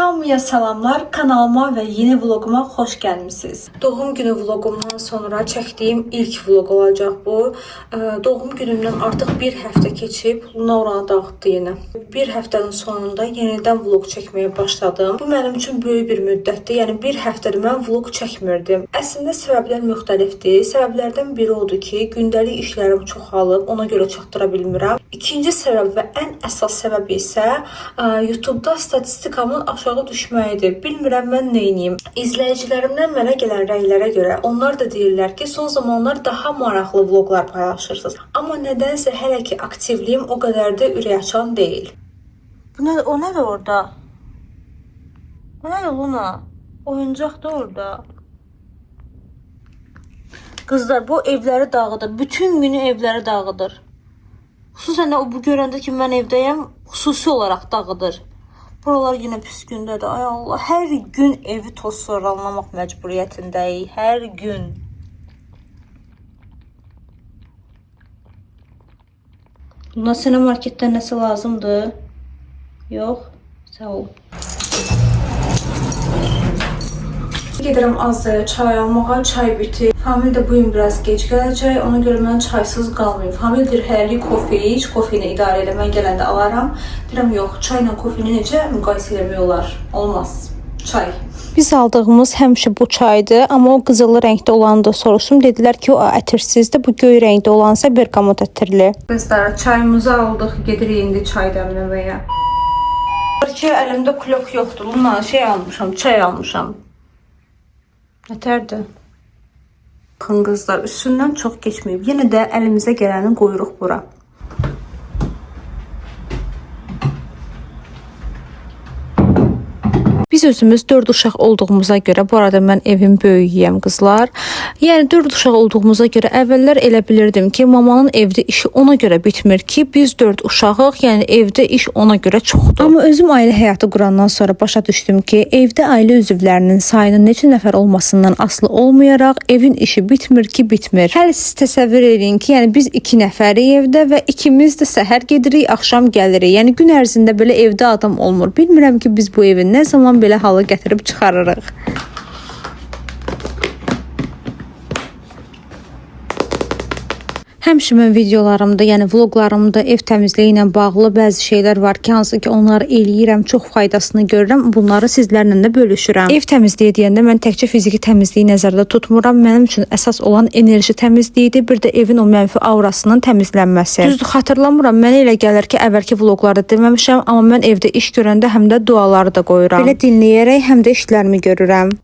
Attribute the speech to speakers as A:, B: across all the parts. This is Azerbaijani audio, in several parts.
A: Hamıya salamlar, kanalıma ve yeni vloguma hoş gelmişsiniz. Doğum günü vlogumdan sonra çektiğim ilk vlog olacak bu. Doğum günümden artık bir hafta geçip Luna oranı dağıttı yine. Bir haftanın sonunda yeniden vlog çekmeye başladım. Bu benim için böyük bir müddətdir. Yani bir haftadır ben vlog çekmirdim. Aslında sebepler müxtəlifdir. Sebeplerden biri odur ki, gündəlik işlerim çoxalıb, ona göre çatdıra bilmirəm. İkinci sebep ve en əsas səbəbi isə YouTube'da statistikamın aşağı düşməyidir. Bilmirəm mən neyniyim. İzləyicilərimdən mənə gələn rəylərə görə onlar da deyirlər ki, son zamanlar daha maraqlı vloglar paylaşırsınız. Amma nədənsə hələ ki aktivliyim o qədər də ürək açan deyil. Bu nə, o nədir orada? O nədir Luna? Oyuncaq da orada. Kızlar bu evləri dağıdır. Bütün günü evləri dağıdır. Xüsusən də o bu görəndə ki mən evdəyəm, xüsusi olaraq dağıdır. Buralar yine pis gündədir. Ay Allah, hər gün evi toz soralamaq məcburiyyətindəyik. Hər gün. Buna sənə marketdən nəsə lazımdır? Yox, sağ ol. Gedirəm Azraya çay almağa, çay bitir. Famil də bu gün biraz gec gələcək, ona görə mən çaysız qalmayayım. Famil deyir, hələlik kofe iç, kofe ilə idarə elə, mən gələndə alaram. Deyirəm, yox, çayla kofeni necə müqayisə eləmək olar? Olmaz, çay. Biz aldığımız həmişə bu çaydır, amma o qızılı rəngdə olanı da soruşdum. Dedilər ki, o ətirsizdir, bu göy rəngdə olansa bergamot ətirli. Qızlar, çayımızı aldıq, gedirik indi çay dəmləməyə. Ki, əlimdə klok yoxdur, bundan şey almışam, çay almışam. Nətərdir? Baxın qızlar, üstündən çox geçməyib. Yenə də əlimizə gələni qoyuruq bura. Biz özümüz 4 uşaq olduğumuza görə, bu arada mən evin böyüyüyəm qızlar. Yəni 4 uşaq olduğumuza görə əvvəllər elə bilirdim ki, mamanın evdə işi ona görə bitmir ki, biz 4 uşağıq, yəni evdə iş ona görə çoxdur. Amma özüm ailə həyatı qurandan sonra başa düşdüm ki, evdə ailə üzvlərinin sayının neçə nəfər olmasından asılı olmayaraq evin işi bitmir ki, bitmir. Hələ siz təsəvvür edin ki, yəni biz 2 nəfərik evdə və ikimiz də səhər gedirik, axşam gəlirik. Yəni gün ərzində belə evdə adam olmur. Bilmirəm ki, biz bu evin nə zaman belə halı gətirib çıxarırıq. Həmişə mən videolarımda, yəni vloglarımda ev təmizliyi ilə bağlı bəzi şeylər var ki, hansı ki onları eləyirəm, çox faydasını görürəm. Bunları sizlərlə də bölüşürəm. Ev təmizliyi deyəndə mən təkcə fiziki təmizliyi nəzərdə tutmuram. Mənim üçün əsas olan enerji təmizliyidir. Bir də evin o mənfi aurasının təmizlənməsi. Düzdür, xatırlamıram. Mənə elə gəlir ki, əvvəlki vloglarda deməmişəm, amma mən evdə iş görəndə həm də duaları da qoyuram. Belə dinləyərək həm də işlərimi görürəm.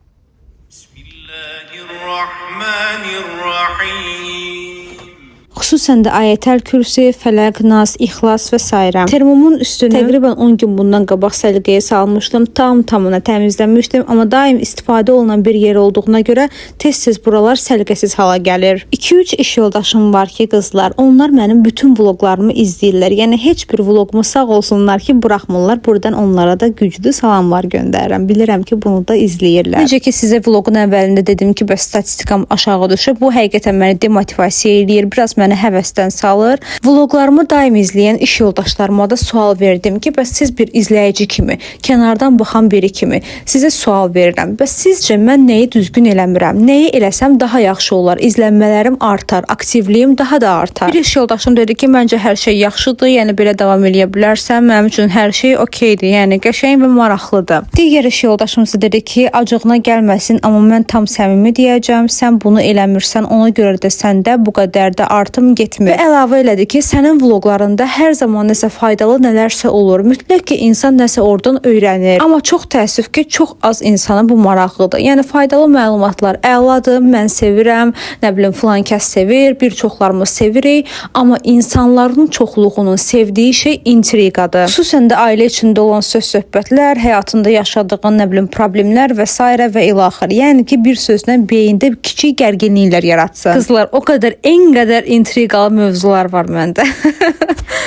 A: Xüsusən də Ayətəl Kürsi, Fələq, Nas, İxlas və s. Termomun üstünü təqribən 10 gün bundan qabaq səliqəyə salmışdım. Tamına təmizləmişdim, amma daim istifadə olunan bir yer olduğuna görə tez-tez buralar səliqəsiz hala gəlir. 2-3 iş yoldaşım var ki, qızlar, onlar mənim bütün vloglarımı izləyirlər. Yəni heç bir vlogumu sağ olsunlar ki, buraxmırlar. Buradan onlara da güclü salamlar göndərirəm. Bilirəm ki, bunu da izləyirlər. Necə ki, sizə vlogun əvvəlində dedim ki, bəs statistikam aşağı düşüb. Bu həqiqətən məni demotivasiya eləyir. Biraz məni həvəsdən salır. Vloglarımı daim izləyən iş yoldaşlarıma da sual verdim ki, bəs siz bir izləyici kimi, kənardan baxan biri kimi sizə sual verirəm. Bəs sizcə mən nəyi düzgün eləmirəm? Nəyi eləsəm daha yaxşı olar? İzlənmələrim artar, aktivliyim daha da artar. Bir iş yoldaşım dedi ki, məncə hər şey yaxşıdır, yəni belə davam eləyə bilərsən. Mənim üçün hər şey okeydir, yəni qəşəng və maraqlıdır. Digər iş yoldaşım isə dedi ki, acığına gəlməsin, amma mən tam səmimi deyəcəm. Sən bunu eləmirsən, ona görə də səndə bu qədər də artım getmir. Və əlavə elədi ki, sənin vloglarında hər zaman nəsə faydalı nələrsə olur. Mütləq ki, insan nəsə oradan öyrənir. Amma çox təəssüf ki, çox az insana bu maraqlıdır. Yəni faydalı məlumatlar əladır, mən sevirəm, nə bilim filan kəs sevir, bir çoxlarımız sevirik, amma insanların çoxluğunun sevdiyi şey intriqadır. Xüsusən də ailə içində olan söz-söhbətlər, həyatında yaşadığın nə bilim problemlər və s. və ilaxır. Yəni ki, bir sözlə beyində kiçik gərginliklər yaratsın. Qızlar, o qədər ən qədər intriqalı mövzular var məndə.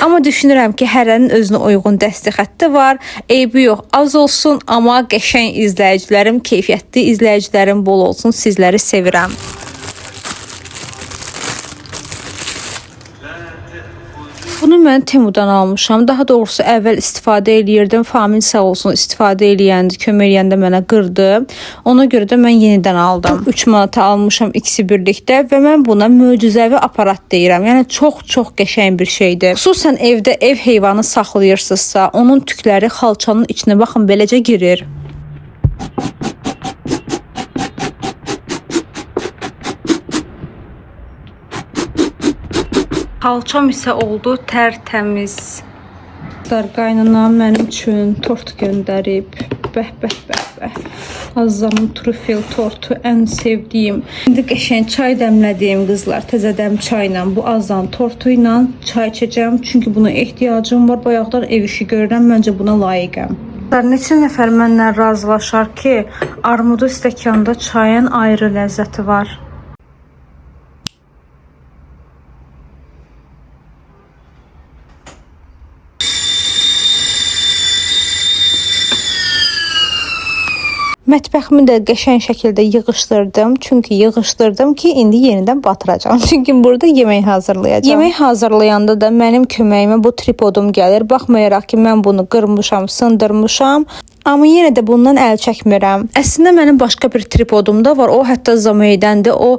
A: Amma düşünürəm ki, hərənin özünə uyğun dəsti xətti var. Eybi yox, az olsun, amma qəşəng izləyicilərim, keyfiyyətli izləyicilərim bol olsun. Sizləri sevirəm. Bunu Bunu mən Temudan almışam. Daha doğrusu əvvəl istifadə eləyirdim. Famil sağ olsun istifadə eləyəndə, kömək eləyəndə mənə qırdı. Ona görə də mən yenidən aldım. 3 manata almışam ikisi birlikdə və mən buna möcüzəvi aparat deyirəm. Yəni çox qəşəng bir şeydir. Xüsusən evdə ev heyvanı saxlayırsınızsa, onun tükləri xalçanın içinə baxın beləcə girir. Xalçam isə oldu tərtəmiz. Qaynanam mənim üçün tort göndərib. Bəh. Azamın trufel tortu ən sevdiyim. İndi qəşəng çay dəmlədiyim qızlar. Təzədəm çayla bu azan tortu ilə çay içəcəm. Çünki buna ehtiyacım var. Bayaqdan ev işi görürəm. Məncə buna layiqəm. Neçə nəfər mənlə razılaşar ki, armudu stəkanda çayın ayrı ləzzəti var. Mətbəximi də qəşəng şəkildə yığışdırdım. Çünki yığışdırdım ki, indi yenidən batıracağım. Çünki burada yemək hazırlayacağam. Yemək hazırlayanda da mənim köməyimə bu tripodum gəlir. Baxmayaraq ki, mən bunu qırmışam, sındırmışam. Amma yenə də bundan əl çəkmirəm. Əslində mənim başqa bir tripodum da var. O hətta Zameydəndir. O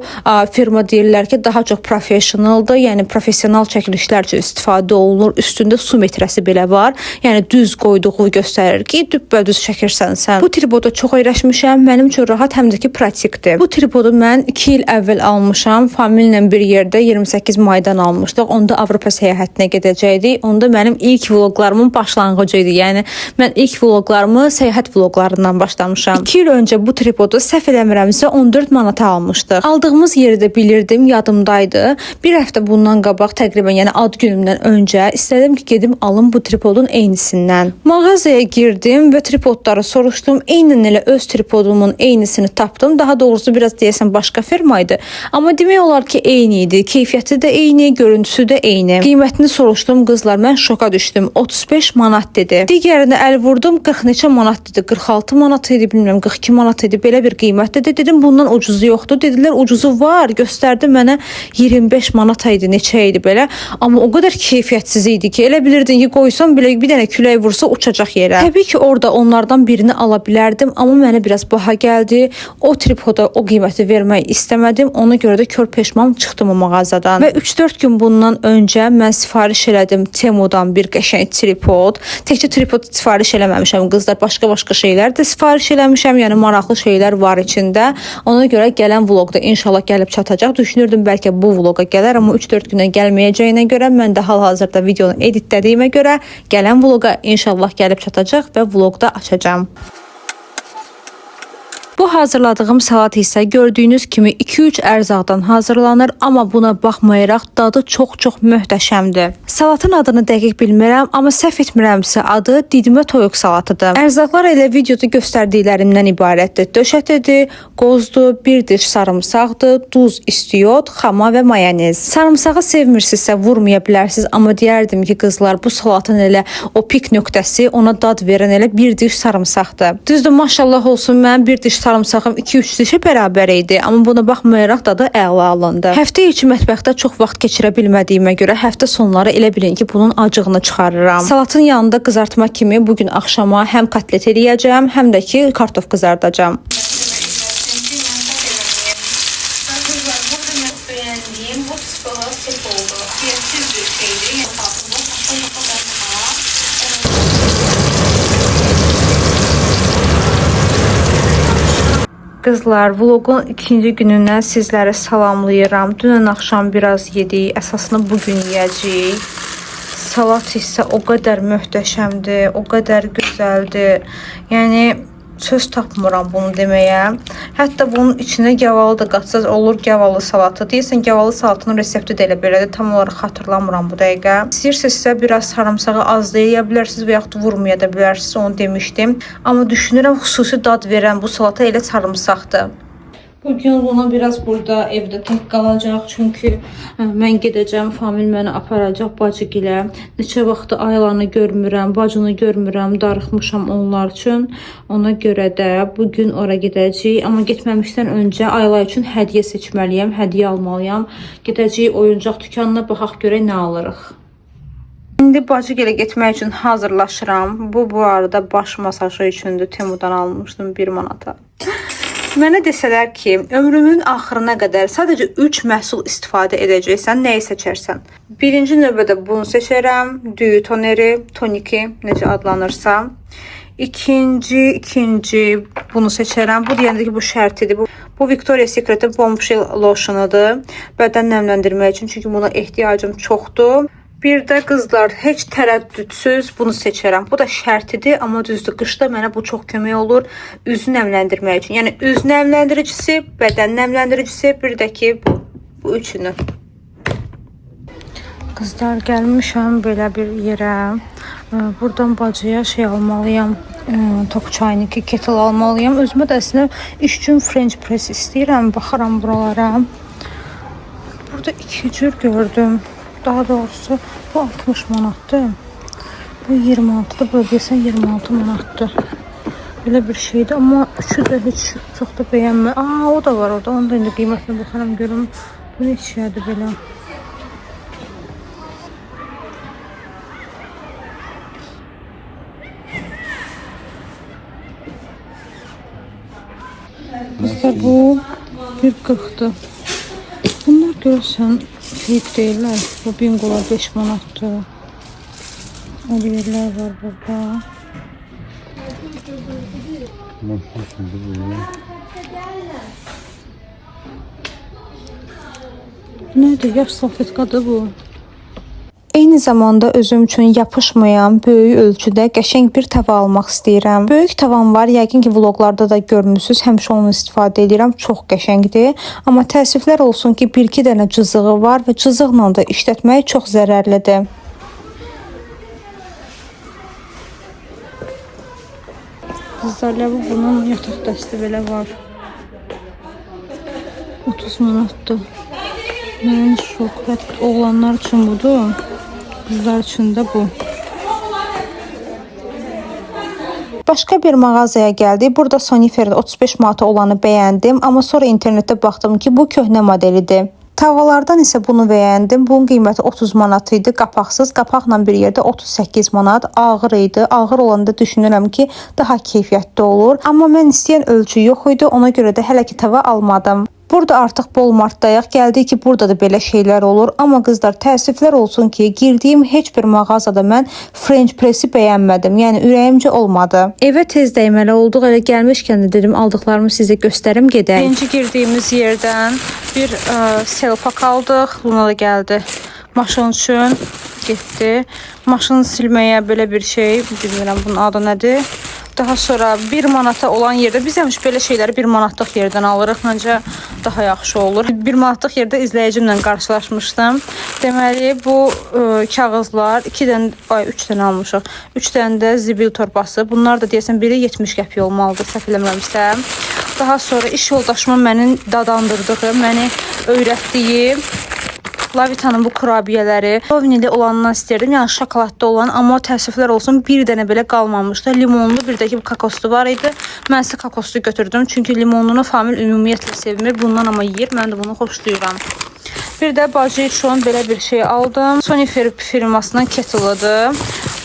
A: firma deyirlər ki, daha çox professionaldır. Yəni professional çəkilişlər üçün istifadə olunur. Üstündə su metrəsi belə var. Yəni düz qoyduğu göstərir ki, düppədüz çəkirsən sən. Bu tripoda çox öyrəşmişəm. Mənim üçün rahat, həm də ki pratikdir. Bu tripodu mən 2 il əvvəl almışam. Famillə bir yerdə 28 maydan almışdıq. Onda Avropa səyahətinə gedəcəkdik. Onda mənim ilk vloqlarımın başlanğıcı idi. Yəni mən ilk vloqlarımı səyahət vloqlarından başlamışam. 2 il öncə bu tripodu səhv eləmirəmsə 14 manata almışdıq. Aldığımız yeri də bilirdim, yadımdaydı. Bir həftə bundan qabaq təqribən, yəni ad günümdən öncə istədim ki, gedim alım bu tripodun eynisindən. Mağazaya girdim və tripodları soruşdum. Eynən elə öz tripodumun eynisini tapdım. Daha doğrusu biraz deyəsən başqa firmaydı. Amma demək olar ki, eyni idi. Keyfiyyəti də eyni, görüntüsü də eyni. Qiymətini soruşdum qızlar. Mən şoka düşdüm. 35 manat dedi. Digərinə əl vurdum. 40 neçə manat dedi. 46 manat idi, bilmirəm 42 manat idi. Belə bir qiymətdə də dedim bundan ucuzu yoxdur. Dedilər ucuzu var. Göstərdi mənə 25 manat idi, neçə idi belə. Amma o qədər keyfiyyətsiz idi ki, elə bilirdin ki, qoysam belə bir dənə külək vursa uçacaq yerə. Təbii ki, orada onlardan birini ala bilərdim, amma mənə biraz baha gəldi. O tripoda o qiyməti vermək istəmədim. Ona görə də kör peşman çıxdım o mağazadan. Və 3-4 gün bundan öncə mən sifariş elədim Temudan bir qəşəng tripod. Təkcə tripod sifariş eləməmişəm qızlar, başqa şeylər də sifariş eləmişəm. Yəni maraqlı şeylər var içində. Ona görə gələn vloqda inşallah gəlib çatacaq. Düşünürdüm bəlkə bu vloqa gələr, amma 3-4 günə gəlməyəcəyinə görə mən də hal-hazırda videonu editlədiyimə görə gələn vloqa inşallah gəlib çatacaq və vloqda açacağam. Bu hazırladığım salat isə gördüyünüz kimi 2-3 ərzaqdan hazırlanır, amma buna baxmayaraq dadı çox möhtəşəmdir. Salatın adını dəqiq bilmirəm, amma səhv etmirəmsə adı didmə toyuq salatıdır. Ərzaqlar elə videoda göstərdiklərimdən ibarətdir. Döşətidir, qozdur, bir diş sarımsaqdır, duz, istiyot, xama və mayonez. Sarımsağı sevmirsinizsə vurmaya bilərsiniz, amma deyərdim ki, qızlar bu salatın elə o pik nöqtəsi, ona dad verən elə bir diş sarımsaqdır. Düzdür, maşallah olsun, mən bir diş sarımsağım 2-3 dişə bərabər idi, amma buna baxmayaraq dadı əla alındı. Həftə içi mətbəxdə çox vaxt keçirə bilmədiyimə görə həftə sonları elə bilin ki, bunun acığını çıxarıram. Salatın yanında qızartma kimi bugün axşama həm kotlet eləyəcəm, həm də ki kartof qızardacağam. Qızlar, vlogun 2-ci günündən sizləri salamlayıram. Dünən axşam biraz yedik, əsasını bugün yeyəcəyik. Salat isə o qədər möhtəşəmdir, o qədər gözəldir. Yəni söz tapmıram bunu deməyə. Hətta bunun içinə gavalı da qatsaz olur, gavalı salatı. Deyəsən gavalı salatının resepti də elə belədir. Tam olaraq xatırlamıram bu dəqiqə. İstəyirsinizsə biraz sarımsağı az da yeyə bilərsiniz və yaxud vurmaya da bilərsiniz, onu demişdim. Amma düşünürəm xüsusi dad verən bu salata elə sarımsaqdır. Bugün Luna biraz burada evdə tək qalacaq, çünki mən gedəcəm, Famil məni aparacaq bacı gilə. Neçə vaxtı Aylanı görmürəm, bacını görmürəm, darıxmışam onlar üçün. Ona görə də bugün ora gedəcəyik, amma getməmişdən öncə Ayla üçün hədiyyə seçməliyəm, hədiyyə almalıyam. Gedəcəyik oyuncaq dükanına, baxaq görək nə alırıq. İndi bacıgilə getmək üçün hazırlaşıram. Bu arada baş masajı üçündür. Temudan almışdım 1 manata. Mənə desələr ki, ömrümün axırına qədər sadəcə 3 məhsul istifadə edəcəksən, nəyi seçərsən? Birinci növbədə bunu seçərəm. Düyü toneri, toniki, necə adlanırsa. İkinci bunu seçərəm. Bu deyəndə ki, bu şərtidir. Bu Victoria's Secret'in Bombshell lotionudur. Bədən nəmləndirmək üçün, çünki buna ehtiyacım çoxdur. Bir də qızlar, heç tərəddüdsüz bunu seçərəm. Bu da şərtidir, amma düzdür, qışda mənə bu çox kömək olur üzü nəmləndirmək üçün. Yəni üz nəmləndiricisi, bədən nəmləndiricisi, bir də ki bu üçünü. Qızlar, gəlmişəm belə bir yerə. Buradan bacıya şey almalıyam. Tok çayniki, kettle almalıyam. Özümə də əslində iş üçün French press istəyirəm. Baxıram buralara. Burada 2 cür gördüm. Daha doğrusu bu 60 manatdır. Bu 26'dır. Bu deyəsən 26 manatdır. Belə bir şeydir. Amma üçü də heç çox da bəyənmə. O da var orada. Onu da indi qiymətinə baxaram görüm. Bu neçədir belə. Qızlar, bu 1.40'dır. Bunlar görürsən fiyik deyirlər. Bu bingolar 5 manatdır. Oliyerlər var burada. Nədir? Yaş salfetkadır bu. Eyni zamanda özüm üçün yapışmayan böyük ölçüdə qəşəng bir tava almaq istəyirəm. Böyük tavam var, yəqin ki vloqlarda da görmüsünüz. Həmişə onu istifadə edirəm. Çox qəşəngdir. Amma təəssüflər olsun ki, 1-2 dənə cızığı var və cızıqla da işlətmək çox zərərlidir. Qızlarla bunun yataq dəsti belə var. 30 manatdır. Mən şok. Oğlanlar üçün budur. Qızlar üçün də bu. Başqa bir mağazaya gəldik. Burada Sonifer'də 35 manata olanı bəyəndim. Amma sonra internetdə baxdım ki, bu köhnə modelidir. Tavalardan isə bunu bəyəndim. Bunun qiyməti 30 manat idi. Qapaqsız. Qapaqla bir yerdə 38 manat. Ağır idi. Ağır olanda düşünürəm ki, daha keyfiyyətli olur. Amma mən istəyən ölçü yox idi. Ona görə də hələ ki tava almadım. Burada artıq Walmartdayıq. Gəldik ki, burada da belə şeylər olur. Amma qızlar, təəssüflər olsun ki, girdiyim heç bir mağazada mən French press-i bəyənmədim. Yəni ürəyimcə olmadı. Evə tez dəyməli olduq. Elə gəlmişkən də dedim, aldıqlarımı sizə göstərim, gedək. Birinci girdiyimiz yerdən bir selpak aldıq. Luna da gəldi. Maşın üçün getdi. Maşını silməyə belə bir şey, bilmirəm bunun adı nədir. Daha sonra 1 manata olan yerdə, biz həmişə belə şeyləri 1 manatlıq yerdən alırıq. Məncə daha yaxşı olur. 1 manatlıq yerdə izləyicimlə qarşılaşmışdım. Deməli, bu kağızlar 3 dənə almışıq. 3 dənə də zibil torbası. Bunlar da deyəsən biri 70 qəpik olmalıdır, səhv eləmirəmsə. Daha sonra iş yoldaşıma mənim dadandırdığı, məni öyrətdiyi Lavitanın bu kurabiyələri vanili olanından istəyirdim, yəni şokoladlı olan, amma təəssüflər olsun bir dənə belə qalmamışdı. Limonlu, bir də ki kakoslu var idi. Mən isə kakoslu götürdüm, çünki limonunu famil ümumiyyətlə sevmir. Bundan amma yeyir, mən də bunu xoşlayıram. Bir də bacı üçün belə bir şey aldım. Sonifer firmasının kettle'ıdır.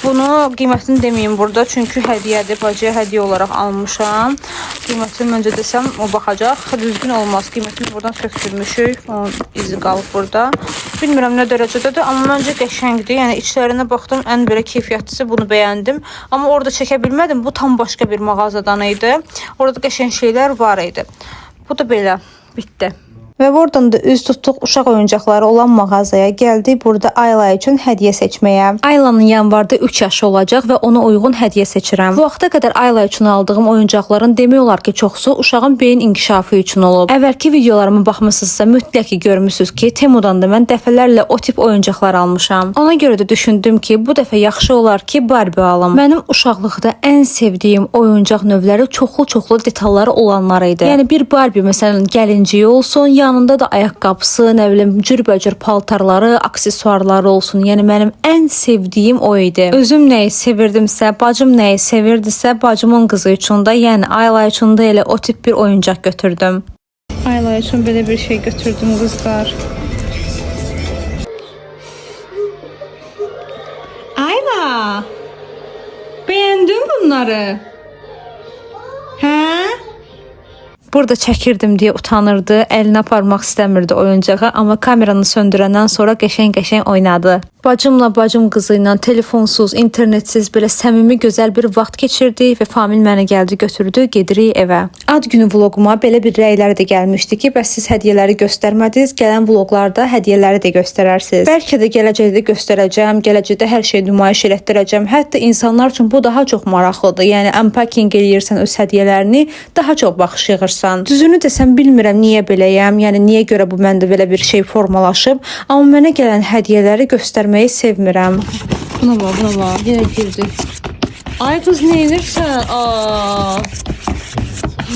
A: Bunu qiymətini deməyim burada, çünki hədiyyədir. Bacıya hədiyyə olaraq almışam. Qiymətini məncə desəm o baxacaq. Düzgün olmaz. Qiymətini buradan söktürmüşük. Onun izi qalıb burada. Bilmirəm nə dərəcədədir, amma məncə qəşəngdir. Yəni içlərinə baxdım, ən belə keyfiyyətlisi bunu bəyəndim. Amma orada çəkə bilmədim. Bu tam başqa bir mağazadan idi. Orada qəşəng şeylər var idi. Bu da belə bitdi. Və buradan da üz tutduq uşaq oyuncaqları olan mağazaya gəldik. Burada Ayla üçün hədiyyə seçməyə. Aylanın yanvarda 3 yaşı olacaq və ona uyğun hədiyyə seçirəm. Bu vaxta qədər Ayla üçün aldığım oyuncaqların demək olar ki, çoxsu uşağın beyin inkişafı üçün olub. Əvvəlki videolarıma baxmısınızsa mütləq ki görmüsünüz ki, Temudan da mən dəfələrlə o tip oyuncaqlar almışam. Ona görə də düşündüm ki, bu dəfə yaxşı olar ki, Barbie alım. Mənim uşaqlıqda ən sevdiyim oyuncaq növləri çoxlu detalları olanlar idi. Yəni bir Barbie məsələn gəlinciyi olsun, yanında da ayaqqabısı, nə bilim, cürbəcür paltarları, aksesuarları olsun. Yəni mənim ən sevdiyim o idi. Özüm nəyi sevirdimsə, bacım nəyi sevirdisə, bacımın qızı üçün də, yəni Ayla üçün də elə o tip bir oyuncaq götürdüm. Ayla üçün belə bir şey götürdüm qızlar. Beğendin bunları? Hə? Burada çəkirdim deyə utanırdı, əlinə aparmaq istəmirdi oyuncağı, amma kameranı söndürəndən sonra qəşəng-qəşəng oynadı. Bacımla bacım qızı ilə telefonsuz, internetsiz belə səmimi gözəl bir vaxt keçirdik və Famil məni gəldi götürdü, gedirik evə. Ad günü vloquma belə bir rəylər də gəlmişdi ki, bəs siz hədiyyələri göstərmədiniz, gələn vloqlarda hədiyyələri də göstərərsiniz. Bəlkə də gələcəkdə göstərəcəm, gələcəkdə hər şeyi nümayiş etdirəcəm. Hətta insanlar üçün bu daha çox maraqlıdır. Yəni unpacking eləyirsən öz hədiyyələrini, daha çox baxış yığırsan. Düzünü desəm bilmirəm niyə beləyəm, yəni niyə görə bu məndə belə bir şey formalaşıb, amma mənə gələn hədiyyələri göstərməyi sevmirəm. Buna bax, yenə girdi. Ay qız, nə edirsən?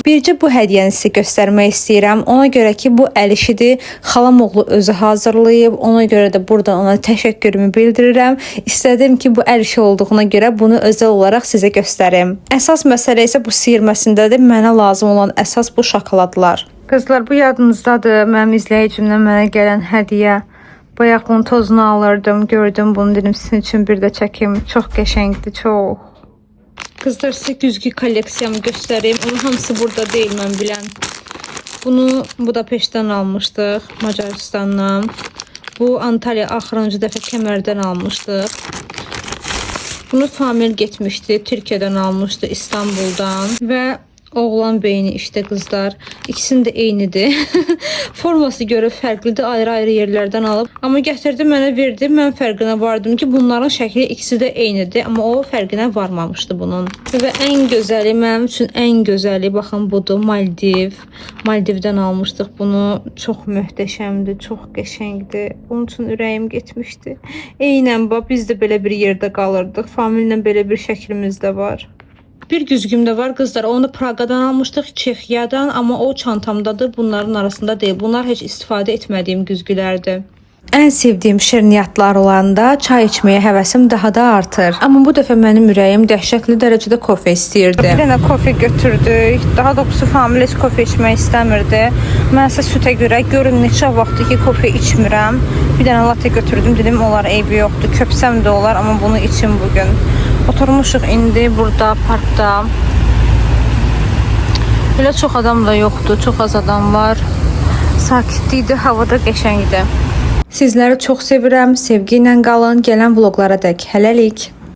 A: Bircə bu hədiyyəni sizə göstərmək istəyirəm. Ona görə ki, bu əl işidir. Xalam oğlu özü hazırlayıb. Ona görə də buradan ona təşəkkürümü bildirirəm. İstədim ki, bu əl işi olduğuna görə bunu özəl olaraq sizə göstərim. Əsas məsələ isə bu siyirməsindədir. Mənə lazım olan əsas bu şokoladlar. Qızlar, bu yadınızdadır. Mənim izləyicimdən mənə gələn hədiyyə. Bayaqlının tozunu alırdım, gördüm bunu, dedim sizin üçün bir də çəkim. Çox qəşəngdir, çox. Kızlar, size güzgü kolleksiyamı göstereyim. Onun hamısı burada değil, mən bilən. Bunu Budapeşt'ten almışdıq, Macaristandan. Bu Antalya axırıncı dəfə Kəmərdən almışdıq. Bunu Famil getmişdi, Türkiyədən almışdı, İstanbuldan. Və oğlan beyni işte kızlar. İkisinin de eynidir. Forması görə fərqlidir, ayrı-ayrı yerlərdən alıb. Amma gətirdi, mənə verdi. Mən fərqinə vardım ki, bunların şəkli ikisi də eynidir. Amma o fərqinə varmamışdı bunun. Və ən gözəli, mənim üçün ən gözəli, baxın budur, Maldiv. Maldivdən almışdıq bunu. Çox möhtəşəmdir, çox qəşəngdir. Onun üçün ürəyim getmişdi. Eynən bax, biz də belə bir yerdə qalırdıq. Famillə belə bir şəklimiz də var. Bir güzgüm de var kızlar. Onu Praga'dan almıştık, Çexiyadan, ama o çantamdadır. Bunların arasında değil. Bunlar hiç istifade etmediğim güzgülerdi. Ən sevdiyim şirniyyatlar olanda çay içməyə həvəsim daha da artır. Amma bu dəfə mənim ürəyim dəhşətli dərəcədə kofe istəyirdi. Bir dənə kofe götürdük. Daha doğrusu Famil heç kofe içmək istəmirdi. Mən isə sütə görə görün neçə vaxtdır ki, kofe içmirəm. Bir dənə latte götürdüm, dedim olar, eybi yoxdur. Köpsəm də olar, amma bunu içim bugün. Oturmuşuq indi burada parkda. Elə çox adam da yoxdur, çox az adam var. Sakitlikdir, havada qəşəngdir. Sizləri çox sevirəm, sevgi ilə qalın, gələn vloqlara dək. Hələlik.